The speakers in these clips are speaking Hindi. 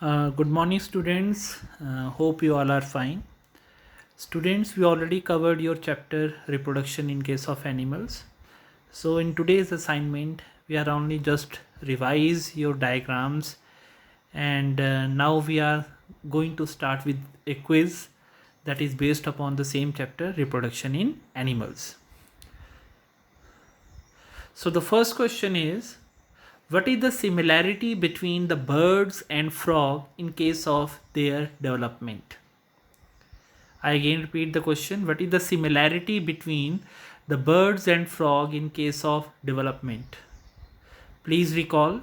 Good morning, students. Hope you all are fine. Students, we already covered your chapter reproduction in case of animals. So, in today's assignment, we are only just revise your diagrams, and now we are going to start with a quiz that is based upon the same chapter reproduction in animals. So, the first question is, what is the similarity between the birds and frog in case of their development? I again repeat the question. What is the similarity between the birds and frog in case of development? Please recall.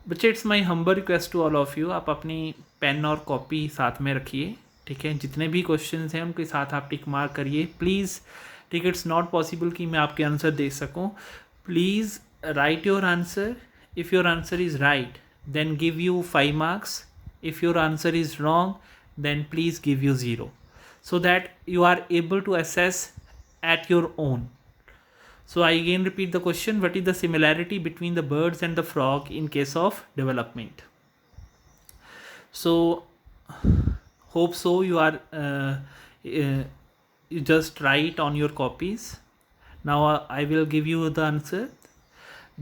बच्चे it's my humble request to all of you, आप अपनी पेन और कॉपी साथ में रखिए. ठीक है, जितने भी क्वेश्चन हैं उनके साथ आप टिक मार्क करिए प्लीज़. ठीक है, इट्स नॉट पॉसिबल कि मैं आपके आंसर दे सकूं. Please write your answer. If your answer is right then give you 5 marks. If your answer is wrong, then please give you 0, so that you are able to assess at your own. So I again repeat the question, what is the similarity between the birds and the frog in case of development? So hope so you are you just write on your copies. Now I will give you the answer.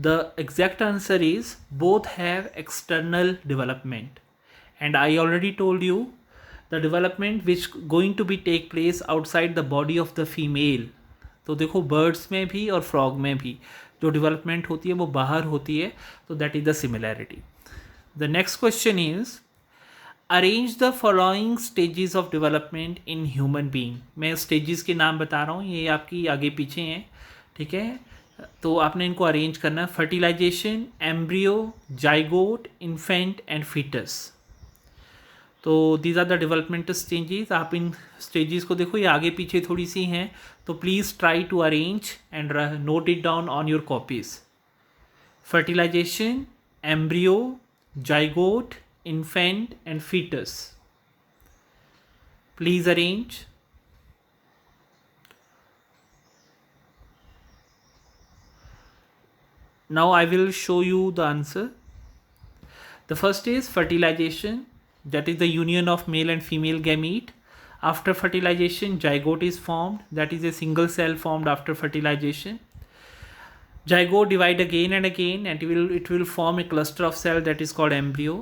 The exact answer is both have external development, and I already told you the development which going to be take place outside the body of the female. तो देखो बर्ड्स में भी और फ्रॉग में भी जो डेवलपमेंट होती है वो बाहर होती है. तो that is the similarity. The next question is arrange the following stages of development in human being. मैं स्टेजेस के नाम बता रहा हूँ, ये आपकी आगे पीछे हैं. ठीक है, तो आपने इनको अरेंज करना है. Fertilisation, embryo, zygote, infant and foetus. तो these are the developmental stages. आप इन स्टेजेस को देखो, ये आगे पीछे थोड़ी सी हैं, तो please try to arrange and note it down on your copies. Fertilisation, embryo, zygote, infant and foetus. Please arrange. Now I will show you the answer. The first is fertilization, that is the union of male and female gamete. After fertilization, zygote is formed, that is a single cell formed after fertilization. Zygote divide again and again, and it will form a cluster of cell that is called embryo.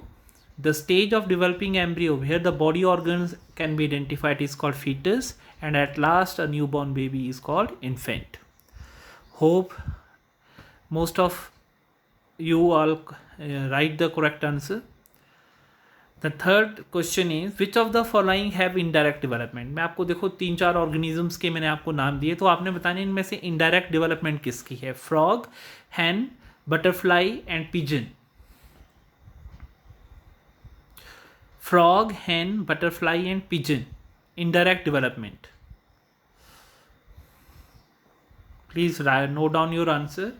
The stage of developing embryo where the body organs can be identified is called fetus, and at last a newborn baby is called infant. Hope most of you all write the correct answer. The third question is which of the following have indirect development. मैं आपको देखो 3-4 ऑर्गेनिजम्स के मैंने आपको नाम दिए, तो आपने बताने इनमें से इनडायरेक्ट डेवलपमेंट किसकी है. Frog, hen, butterfly and pigeon. Frog, hen, butterfly and pigeon. indirect development. Please note down your answer.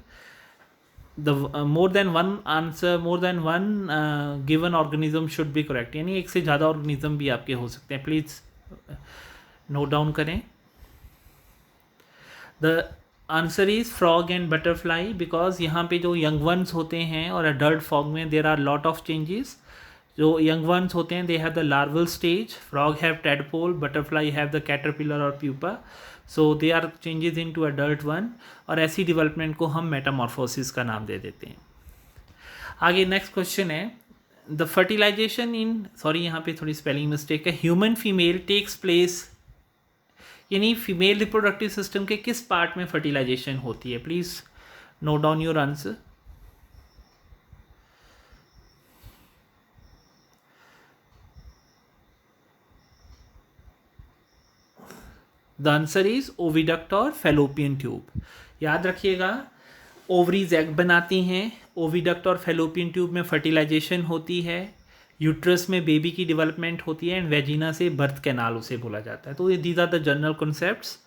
The more than one answer, more than one given organism should be correct. यानी एक से ज़्यादा ऑर्गेनिज्म भी आपके हो सकते हैं. प्लीज़ नोट डाउन करें. The answer is frog and butterfly, because यहाँ पे जो यंग वंस होते हैं और अडल्ट फ्रॉग में there are lot of changes. जो यंग वंस होते हैं they have the larval stage, frog have tadpole, butterfly have the caterpillar और pupa. So they are changes into adult one, और ऐसी डेवलपमेंट को हम मेटामॉर्फोसिस का नाम दे देते हैं. आगे नेक्स्ट क्वेश्चन है द फर्टिलाइजेशन इन, सॉरी यहाँ पे थोड़ी स्पेलिंग मिस्टेक है, ह्यूमन फीमेल टेक्स प्लेस. यानी फीमेल रिप्रोडक्टिव सिस्टम के किस पार्ट में फर्टिलाइजेशन होती है. Please note down your answer. The answer is oviduct और फेलोपियन ट्यूब. याद रखिएगा, ओवरीज एग बनाती हैं, ओविडक्ट और फेलोपियन ट्यूब में फर्टिलाइजेशन होती है, यूट्रस में बेबी की डेवलपमेंट होती है, एंड वेजिना से बर्थ कैनाल उसे बोला जाता है. तो ये these are the general concepts.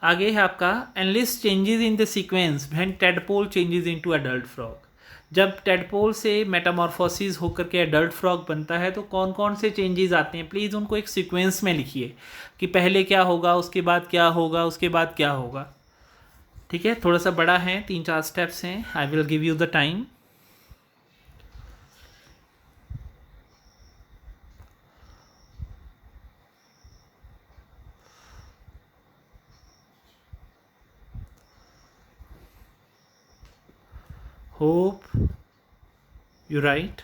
आगे है आपका enlist changes in the sequence when tadpole changes into adult frog. जब टेडपोल से मेटामॉर्फोसिस होकर के एडल्ट फ्रॉग बनता है तो कौन कौन से चेंजेस आते हैं. प्लीज़ उनको एक सीक्वेंस में लिखिए कि पहले क्या होगा, उसके बाद क्या होगा, उसके बाद क्या होगा. ठीक है, थोड़ा सा बड़ा है, 3-4 स्टेप्स हैं. I will give you the time. Hope you right.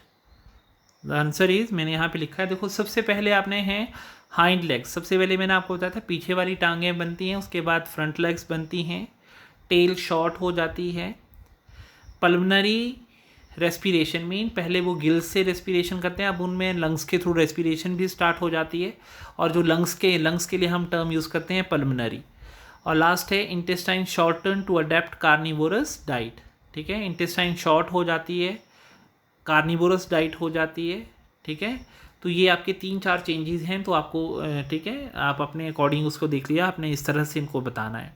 The answer is, मैंने यहाँ पे लिखा है, देखो सबसे पहले आपने हैं हाइंड लेग्स। सबसे पहले मैंने आपको बताया था पीछे वाली टांगें बनती हैं, उसके बाद फ्रंट लेग्स बनती हैं, टेल शॉर्ट हो जाती है। पल्मनरी रेस्पिरेशन मीन पहले वो गिल्स से रेस्पिरेशन करते हैं, अब उनमें लंग्स के थ्रू रेस्पिरेशन भी स्टार्ट हो जाती है, और जो लंग्स के लिए हम टर्म यूज़ करते हैं पल्मनरी। और लास्ट है intestine shorten to adapt carnivorous diet. ठीक है, इंटेस्टाइन शॉर्ट हो जाती है, कार्निवोरस डाइट हो जाती है। ठीक है, तो ये आपके 3-4 चेंजेस हैं, तो आपको ठीक है, आप अपने अकॉर्डिंग उसको देख लिया, आपने इस तरह से इनको बताना है।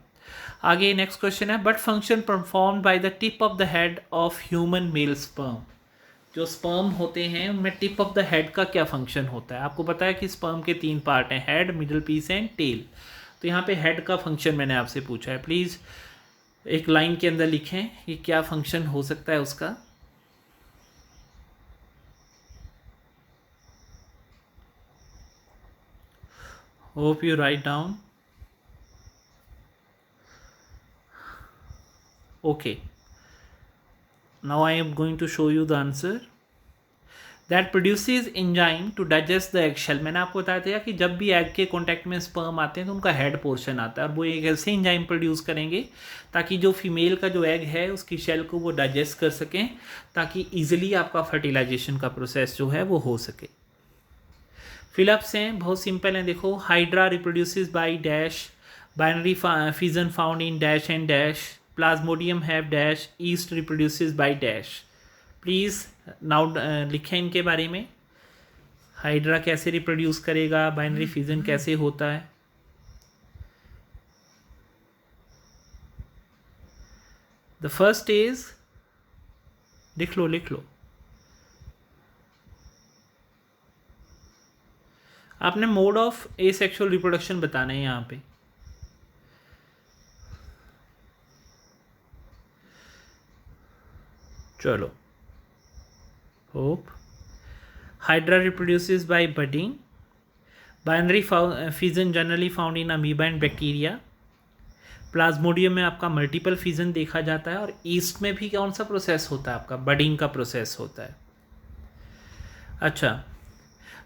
आगे नेक्स्ट क्वेश्चन है, but function performed by the tip of the head of human male sperm. जो स्पर्म होते हैं उनमें टिप ऑफ द हेड का क्या फंक्शन होता है? आपको पता है कि स्पर्म के 3 पार्ट हैं, head, middle piece and tail. तो यहाँ पे हेड का फंक्शन मैंने आपसे पूछा है, प्लीज़ एक लाइन के अंदर लिखें कि क्या फंक्शन हो सकता है उसका। Hope you write down. Okay, now I am going to show you the answer that produces enzyme to digest the eggshell। मैंने आपको बताया था कि जब भी एग के कांटेक्ट में स्पर्म आते हैं तो उनका हेड पोर्शन आता है, और वो एक ऐसे एंजाइम प्रोड्यूस करेंगे ताकि जो फीमेल का जो एग है उसकी शेल को वो डाइजेस्ट कर सकें, ताकि इजीली आपका फर्टिलाइजेशन का प्रोसेस जो है वो हो सके। फिलअप्स हैं, बहुत सिंपल हैं। देखो, hydra reproduces by dash, binary fission found in dash and dash, Plasmodium have dash, east reproduces by dash. Please now लिखें इनके बारे में, हाइड्रा कैसे रिप्रोड्यूस करेगा, बाइनरी फिजन कैसे होता है। द फर्स्ट इज, लिख लो, आपने मोड ऑफ एसेक्सुअल रिप्रोडक्शन बताना है यहाँ पे। चलो, hope hydra reproduces by budding, binary fission generally found in amoeba and bacteria, plasmodium में आपका मल्टीपल फिजन देखा जाता है, और ईस्ट में भी कौन सा प्रोसेस होता है आपका, बडिंग का प्रोसेस होता है। अच्छा,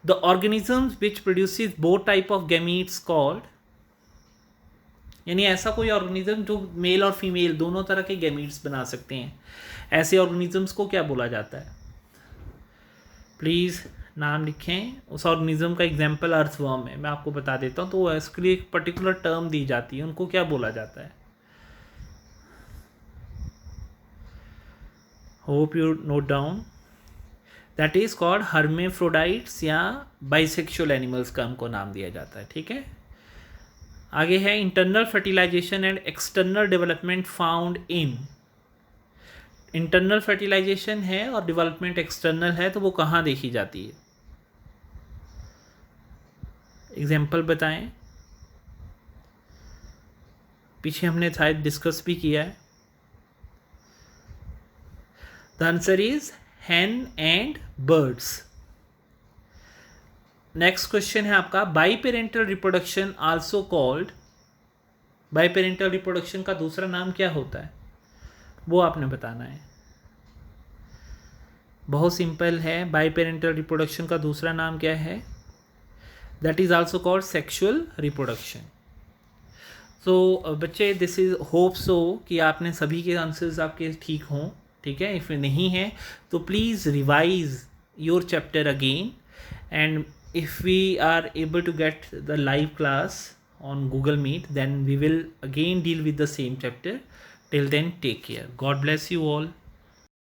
the organisms which produces both type of gametes called, यानी ऐसा कोई ऑर्गेनिज्म जो मेल और फीमेल दोनों तरह के गैमीट्स बना सकते हैं, ऐसे ऑर्गेनिजम्स को क्या बोला जाता है? प्लीज़ नाम लिखें। उस ऑर्गेनिज्म का एग्जांपल अर्थवर्म है, मैं आपको बता देता हूँ, तो इसके लिए एक पर्टिकुलर टर्म दी जाती है, उनको क्या बोला जाता है? Hope you note down. That is called hermaphrodites, या बाइसेक्सुअल एनिमल्स का उनको नाम दिया जाता है। ठीक है, आगे है internal fertilisation and external development found in. Internal fertilisation है और डेवलपमेंट एक्सटर्नल है, तो वो कहाँ देखी जाती है? एग्जाम्पल बताएं, पीछे हमने शायद डिस्कस भी किया है। The answer is hen and birds. Next question है आपका, बाईपेरेंटल रिप्रोडक्शन आल्सो कॉल्ड, बाईपेरेंटल रिप्रोडक्शन का दूसरा नाम क्या होता है, वो आपने बताना है। बहुत सिंपल है, बाईपेरेंटल रिप्रोडक्शन का दूसरा नाम क्या है? That is also called sexual reproduction. तो बच्चे, दिस इज होप सो कि आपने सभी के आंसर्स आपके ठीक हों। ठीक है, इफ नहीं है तो please revise your chapter again, and if we are able to get the live class on Google Meet, then we will again deal with the same chapter. Till then, take care. God bless you all.